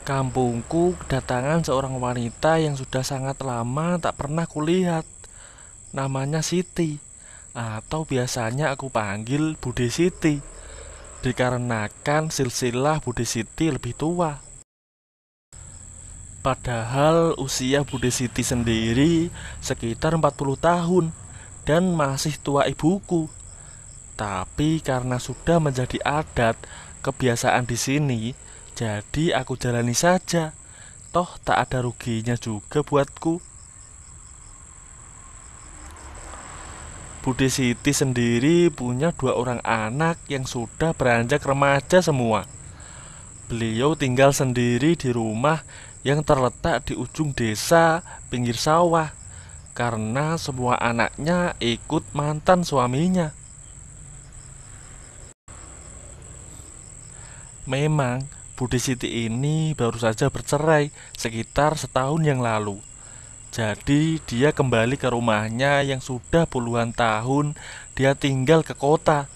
Kampungku kedatangan seorang wanita yang sudah sangat lama tak pernah kulihat. Namanya Siti, atau biasanya aku panggil Bude Siti, dikarenakan silsilah Bude Siti lebih tua. Padahal usia Bude Siti sendiri sekitar 40 tahun dan masih tua ibuku. Tapi karena sudah menjadi adat kebiasaan di sini, jadi aku jalani saja. Toh tak ada ruginya juga buatku. Bude Siti sendiri punya dua orang anak yang sudah beranjak remaja semua. Beliau tinggal sendiri di rumah yang terletak di ujung desa pinggir sawah karena semua anaknya ikut mantan suaminya. Memang Bude Siti ini baru saja bercerai sekitar setahun yang lalu. Jadi dia kembali ke rumahnya yang sudah puluhan tahun dia tinggal ke kota.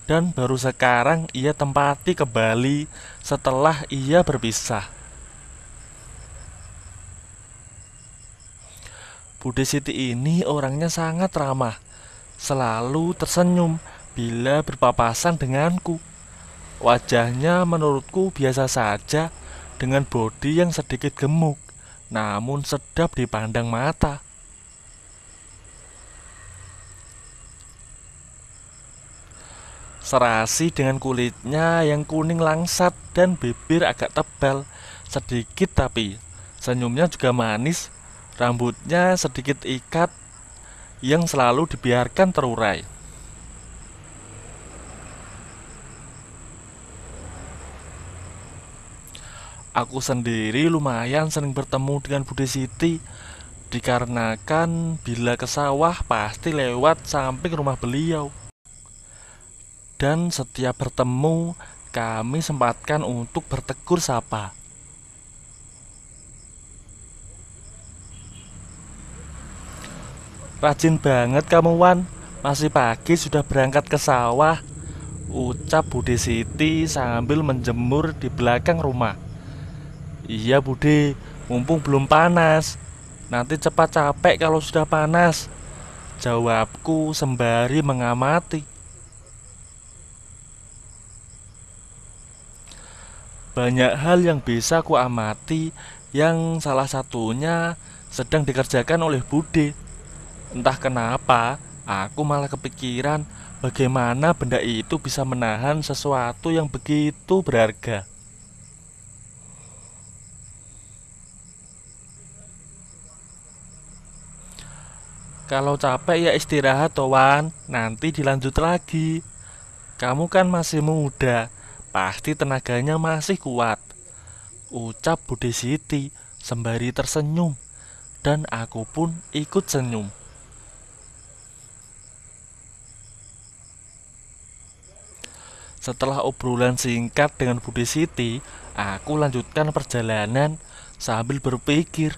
Dan baru sekarang ia tempati kembali setelah ia berpisah. Bude Siti ini orangnya sangat ramah, selalu tersenyum bila berpapasan denganku. Wajahnya menurutku biasa saja dengan bodi yang sedikit gemuk, namun sedap dipandang mata. Serasi dengan kulitnya yang kuning langsat dan bibir agak tebal, sedikit tapi senyumnya juga manis. Rambutnya sedikit ikat yang selalu dibiarkan terurai. Aku sendiri lumayan sering bertemu dengan Bude Siti, dikarenakan bila ke sawah pasti lewat samping rumah beliau. Dan setiap bertemu, kami sempatkan untuk bertegur sapa. Rajin banget kamu, Wan. Masih pagi sudah berangkat ke sawah, ucap Bude Siti sambil menjemur di belakang rumah. Iya Bude, mumpung belum panas. Nanti cepat capek kalau sudah panas, jawabku sembari mengamati. Banyak hal yang bisa ku amati, yang salah satunya sedang dikerjakan oleh Bude. Entah kenapa, aku malah kepikiran bagaimana benda itu bisa menahan sesuatu yang begitu berharga. Kalau capek ya istirahat Towan, nanti dilanjut lagi. Kamu kan masih muda, pasti tenaganya masih kuat, ucap Bude Siti sembari tersenyum, dan aku pun ikut senyum. Setelah obrolan singkat dengan Bude Siti, aku lanjutkan perjalanan sambil berpikir,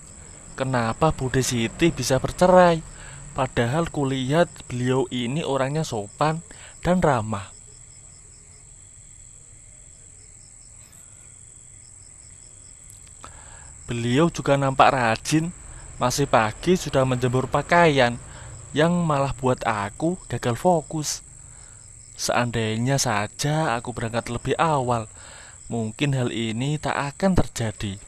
kenapa Bude Siti bisa bercerai? Padahal kulihat beliau ini orangnya sopan dan ramah. Beliau juga nampak rajin, masih pagi sudah menjemur pakaian, yang malah buat aku gagal fokus. Seandainya saja aku berangkat lebih awal, mungkin hal ini tak akan terjadi.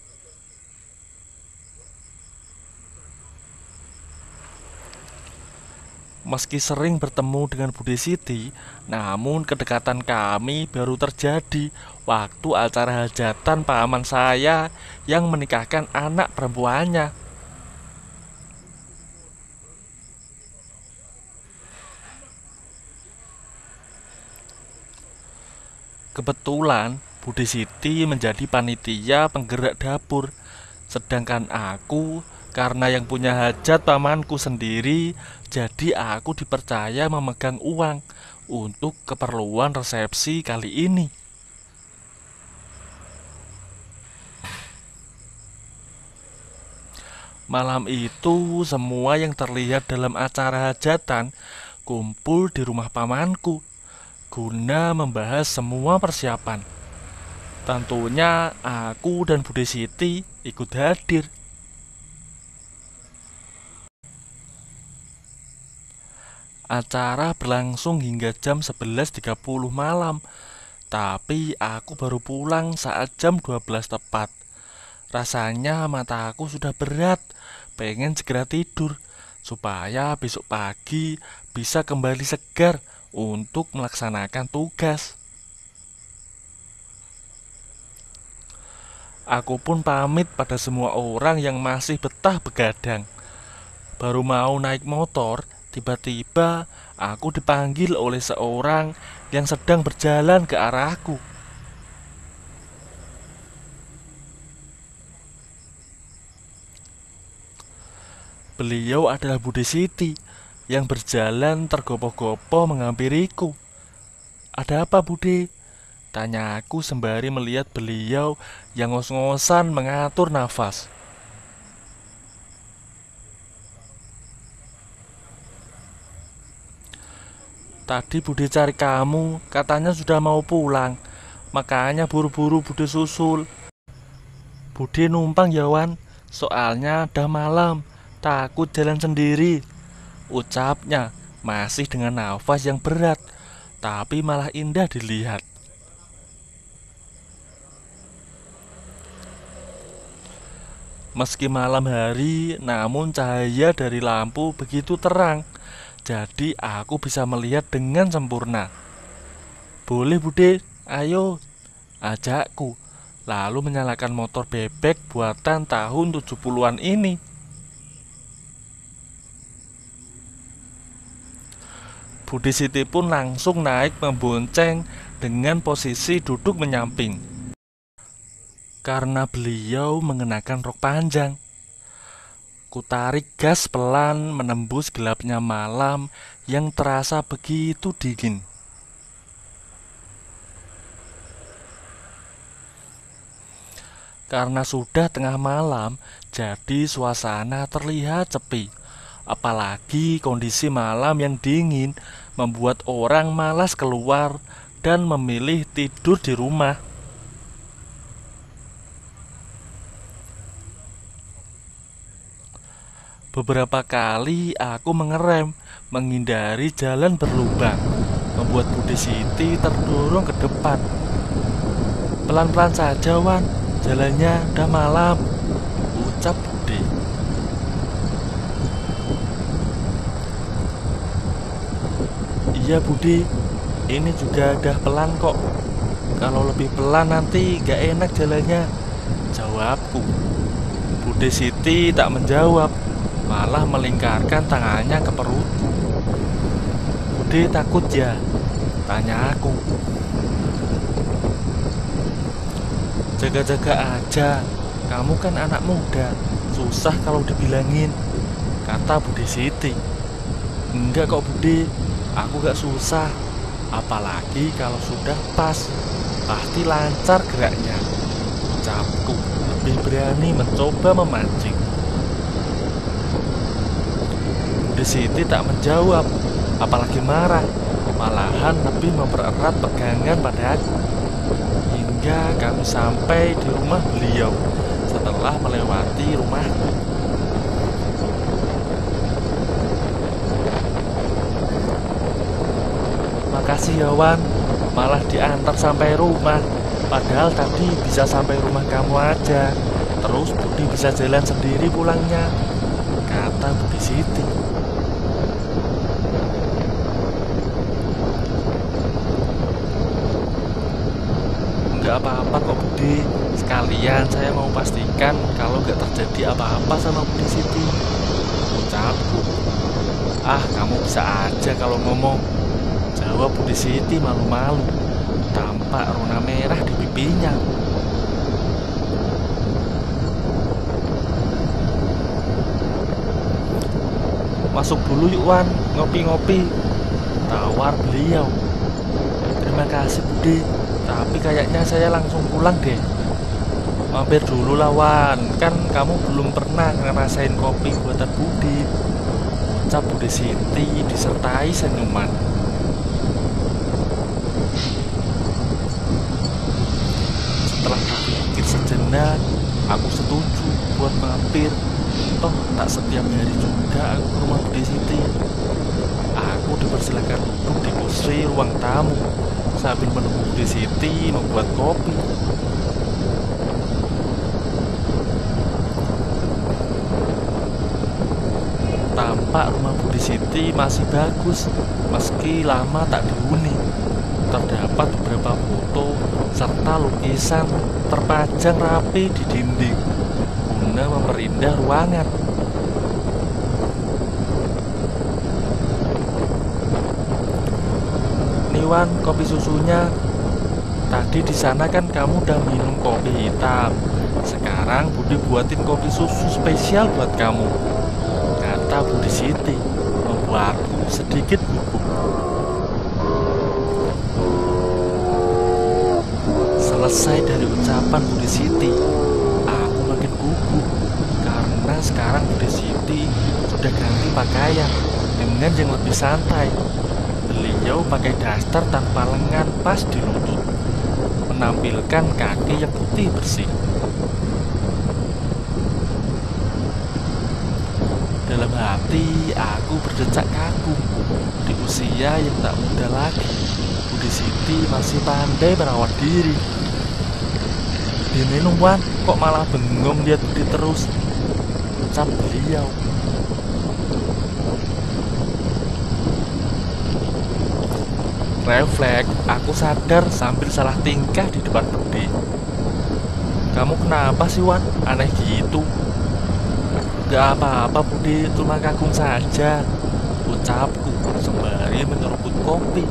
Meski sering bertemu dengan Bude Siti, namun kedekatan kami baru terjadi waktu acara hajatan paman saya yang menikahkan anak perempuannya. Kebetulan Bude Siti menjadi panitia penggerak dapur, sedangkan aku karena yang punya hajat pamanku sendiri, jadi aku dipercaya memegang uang untuk keperluan resepsi kali ini. Malam itu semua yang terlihat dalam acara hajatan kumpul di rumah pamanku guna membahas semua persiapan. Tentunya aku dan Bude Siti ikut hadir. Acara berlangsung hingga jam 11.30 malam, tapi aku baru pulang saat jam 12 tepat. Rasanya mataku sudah berat, pengen segera tidur, supaya besok pagi bisa kembali segar untuk melaksanakan tugas. Aku pun pamit pada semua orang yang masih betah begadang. Baru mau naik motor, tiba-tiba aku dipanggil oleh seorang yang sedang berjalan ke arahku. Beliau adalah Bude Siti yang berjalan tergopoh-gopoh menghampiriku. "Ada apa, Bude?" tanya aku sembari melihat beliau yang ngos-ngosan mengatur nafas. "Tadi Bude cari kamu, katanya sudah mau pulang. Makanya buru-buru Bude susul." "Bude numpang ya, Wan, soalnya udah malam, takut jalan sendiri," ucapnya masih dengan nafas yang berat, tapi malah indah dilihat. Meski malam hari, namun cahaya dari lampu begitu terang, jadi aku bisa melihat dengan sempurna. "Boleh Bude, ayo," ajakku, lalu menyalakan motor bebek buatan tahun 70-an ini. Bude Siti pun langsung naik membonceng dengan posisi duduk menyamping. Karena beliau mengenakan rok panjang, kutarik gas pelan menembus gelapnya malam yang terasa begitu dingin. Karena sudah tengah malam, jadi suasana terlihat sepi. Apalagi kondisi malam yang dingin membuat orang malas keluar dan memilih tidur di rumah. Beberapa kali aku mengerem, menghindari jalan berlubang, membuat Bude Siti terdorong ke depan. "Pelan-pelan saja, Wan, jalannya udah malam," ucap Bude. "Iya Bude, ini juga udah pelan kok. Kalau lebih pelan nanti gak enak jalannya," jawabku. Bude Siti tak menjawab, malah melingkarkan tangannya ke perutku. "Bude takut ya?" tanya aku. "Jaga-jaga aja, kamu kan anak muda, susah kalau dibilangin," kata Bude Siti. "Enggak kok Bude, aku gak susah. Apalagi kalau sudah pas, pasti lancar geraknya," ucapku, lebih berani mencoba memancing. Bude Siti tak menjawab, apalagi marah, malahan lebih mempererat pegangan pada aku. Hingga kami sampai di rumah beliau setelah melewati rumahku. "Makasih ya Wan, malah diantar sampai rumah. Padahal tadi bisa sampai rumah kamu aja, terus Budi bisa jalan sendiri pulangnya," kata Bude Siti. "Nggak apa-apa kok Bude, sekalian saya mau pastikan kalau nggak terjadi apa-apa sama Bude Siti," ucapku. "Ah, kamu bisa aja kalau ngomong," jawab Bude Siti malu-malu, tampak rona merah di pipinya. "Masuk dulu yuk Wan, ngopi-ngopi," tawar beliau. "Terima kasih Bude, tapi kayaknya saya langsung pulang deh." "Mampir dulu lah Wan, kan kamu belum pernah ngerasain kopi buatan Bude," ucap Bude Siti disertai senyuman. karena aku setuju buat mampir. Toh tak setiap hari juga aku ke rumah Bude Siti. Aku dipersilakan duduk di kursi ruang tamu sambil menunggu Bude Siti membuat kopi. Tampak rumah Bude Siti masih bagus meski lama tak dihuni. Terdapat beberapa foto serta lukisan terpajang rapi di dinding guna memperindah ruangan. Niwan, kopi susunya. Tadi di sana kan kamu udah minum kopi hitam. Sekarang Bude buatin kopi susu spesial buat kamu, kata Bude Siti membuatku sedikit bubuk. Selesai dari ucapan Bude Siti, aku makin gugup karena sekarang Bude Siti sudah ganti pakaian dengan yang lebih santai. Beliau pakai daster tanpa lengan pas di lutut, menampilkan kaki yang putih bersih. Dalam hati aku berdecak kagum. Di usia yang tak muda lagi, Bude Siti masih pandai merawat diri. "Diminum Wan, kok malah bengong lihat Bude terus," ucap beliau. Refleks, aku sadar sambil salah tingkah di depan Bude. "Kamu kenapa sih Wan? Aneh gitu." "Gak apa-apa Bude, cuma kagum saja," ucapku sembari menyeruput kopi.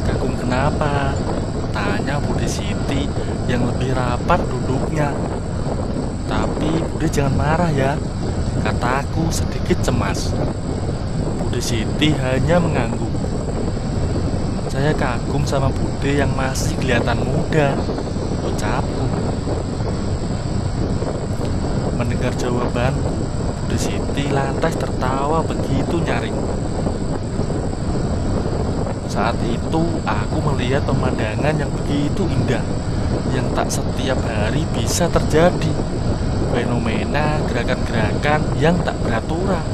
"Kagum kenapa?" tanya Bude Siti yang lebih rapat duduknya. "Tapi Bude jangan marah ya," kataku sedikit cemas. Bude Siti hanya mengangguk. "Saya kagum sama Bude yang masih kelihatan muda," ucapku. Mendengar jawabanku, Bude Siti lantas tertawa begitu nyaring. Saat itu aku melihat pemandangan yang begitu indah, yang tak setiap hari bisa terjadi. Fenomena gerakan-gerakan yang tak beraturan.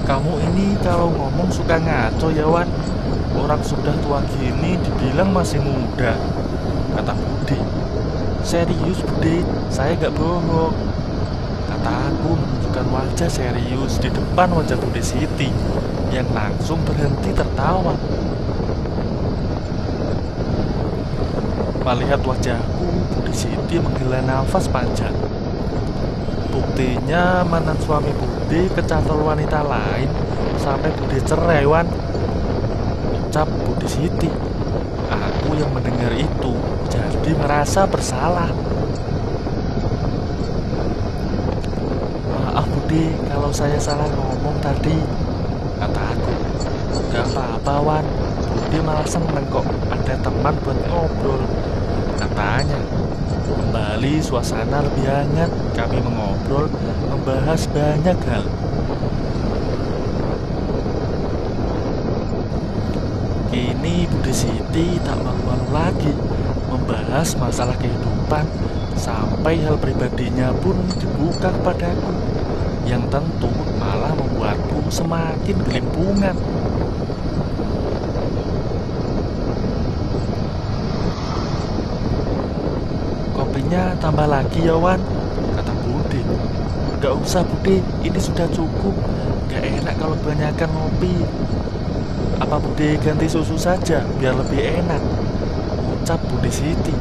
"Kamu ini kalau ngomong suka ngaco ya Wan. Orang sudah tua gini dibilang masih muda," kata Bude. "Serius Bude, saya gak bohong," kata aku menunjukkan wajah serius di depan wajah Bude Siti yang langsung berhenti tertawa. Melihat wajahku, Bude Siti menghela nafas panjang. "Buktinya mantan suami Bude kecantol wanita lain sampai Bude cerai Wan," ucap Bude Siti. Aku yang mendengar itu jadi merasa bersalah. "Maaf Bude kalau saya salah ngomong tadi," kata aku. "Gak apa-apa Wan, Bude malah seneng kok ada teman buat ngobrol," katanya. Kembali suasana lebih hangat, kami mengobrol, membahas banyak hal. Kini Bude Siti tak malu-malu lagi membahas masalah kehidupan, sampai hal pribadinya pun dibuka kepadaku, yang tentu malah membuatku semakin kelimpungan. "Kopinya tambah lagi ya Wan," kata Bude. "Gak usah Bude, ini sudah cukup. Gak enak kalau kebanyakan ngopi." "Apa Bude ganti susu saja biar lebih enak?" ucap Bude Siti.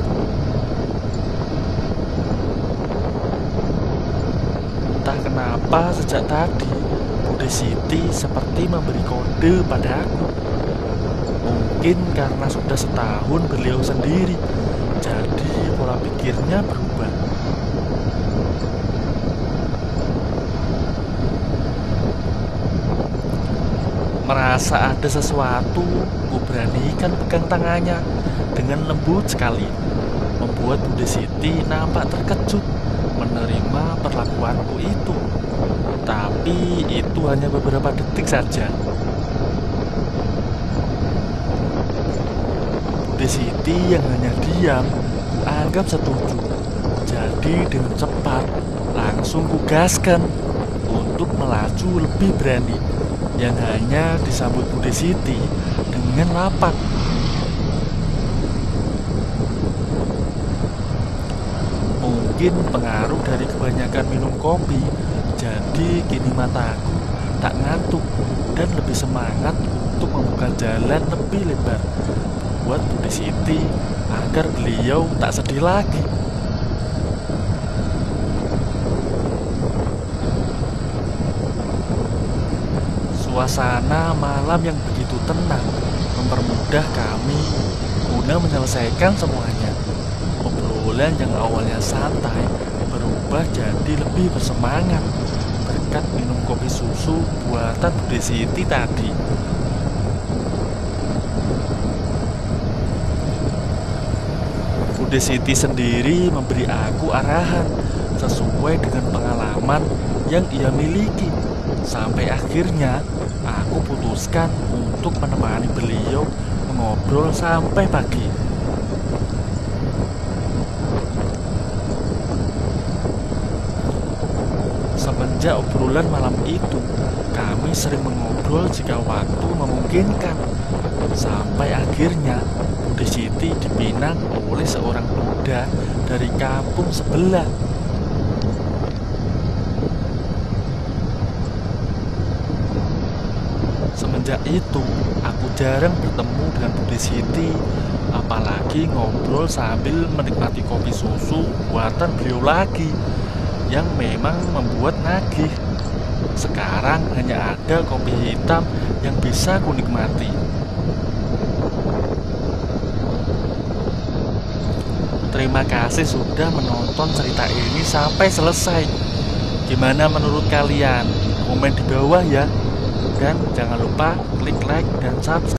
Entah kenapa sejak tadi Bude Siti seperti memberi kode padaku. Mungkin karena sudah setahun beliau sendiri, jadi pola pikirnya berubah. Merasa ada sesuatu, ku beranikan pegang tangannya dengan lembut sekali, membuat Bude Siti nampak terkejut menerima perlakuanku itu. Tapi itu hanya beberapa detik saja. Siti yang hanya diam, anggap setuju. Jadi dengan cepat langsung kugaskan untuk melaju lebih berani, yang hanya disambut Bude Siti dengan lapak. Mungkin pengaruh dari kebanyakan minum kopi, jadi kini mataku tak ngantuk dan lebih semangat untuk membuka jalan lebih lebar buat Bude Siti agar beliau tak sedih lagi. Suasana malam yang begitu tenang mempermudah kami guna menyelesaikan semuanya. Obrolan yang awalnya santai berubah jadi lebih bersemangat berkat minum kopi susu buatan Bude Siti tadi. Bude Siti sendiri memberi aku arahan sesuai dengan pengalaman yang ia miliki. Sampai akhirnya aku putuskan untuk menemani beliau mengobrol sampai pagi. Semenjak obrolan malam itu, kami sering mengobrol jika waktu memungkinkan. Sampai akhirnya Bude Siti dipinang oleh seorang muda dari kampung sebelah. Semenjak itu, aku jarang bertemu dengan Bude Siti, apalagi ngobrol sambil menikmati kopi susu buatan beliau lagi, yang memang membuat nagih. Sekarang hanya ada kopi hitam yang bisa kunikmati. Terima kasih sudah menonton cerita ini sampai selesai. Gimana menurut kalian? Komen di bawah ya. Dan jangan lupa klik like dan subscribe.